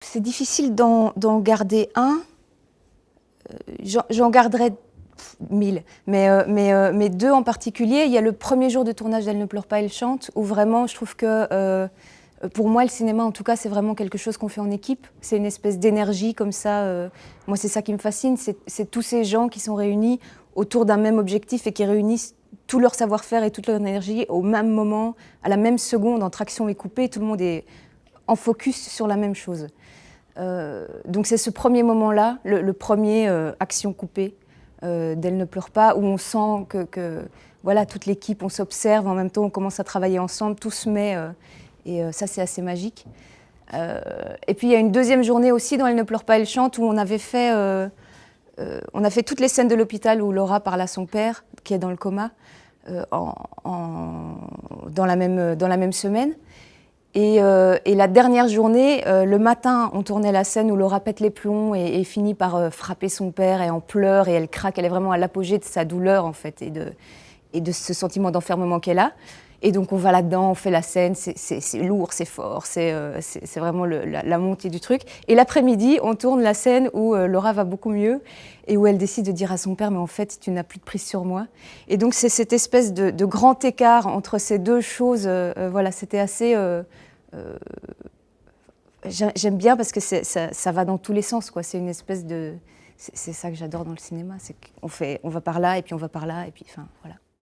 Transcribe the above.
C'est difficile d'en garder un. J'en garderais 1000, mais deux en particulier. Il y a le premier jour de tournage d'Elle ne pleure pas, elle chante, où vraiment je trouve que, pour moi, le cinéma, en tout cas, c'est vraiment quelque chose qu'on fait en équipe. C'est une espèce d'énergie comme ça. Moi, c'est ça qui me fascine, c'est tous ces gens qui sont réunis autour d'un même objectif et qui réunissent tout leur savoir-faire et toute leur énergie au même moment, à la même seconde, entre action et coupé. Tout le monde est en focus sur la même chose. Donc c'est ce premier moment-là, le premier action coupée d'Elle ne pleure pas, où on sent que voilà, toute l'équipe, on s'observe, en même temps on commence à travailler ensemble, tout se met, et ça c'est assez magique. Et puis il y a une deuxième journée aussi dans Elle ne pleure pas, elle chante, où on a fait toutes les scènes de l'hôpital où Laura parle à son père, qui est dans le coma, dans la même semaine. Et la dernière journée, le matin, on tournait la scène où Laura pète les plombs et finit par frapper son père et en pleure et elle craque. Elle est vraiment à l'apogée de sa douleur en fait et de ce sentiment d'enfermement qu'elle a. Et donc on va là-dedans, on fait la scène, c'est lourd, c'est fort, c'est vraiment la montée du truc. Et l'après-midi, on tourne la scène où Laura va beaucoup mieux et où elle décide de dire à son père « mais en fait, tu n'as plus de prise sur moi ». Et donc c'est cette espèce de grand écart entre ces deux choses, voilà, c'était assez... j'aime bien parce que ça va dans tous les sens, quoi. C'est une espèce de... C'est ça que j'adore dans le cinéma, c'est qu'on va par là et puis on va par là et puis, enfin, voilà.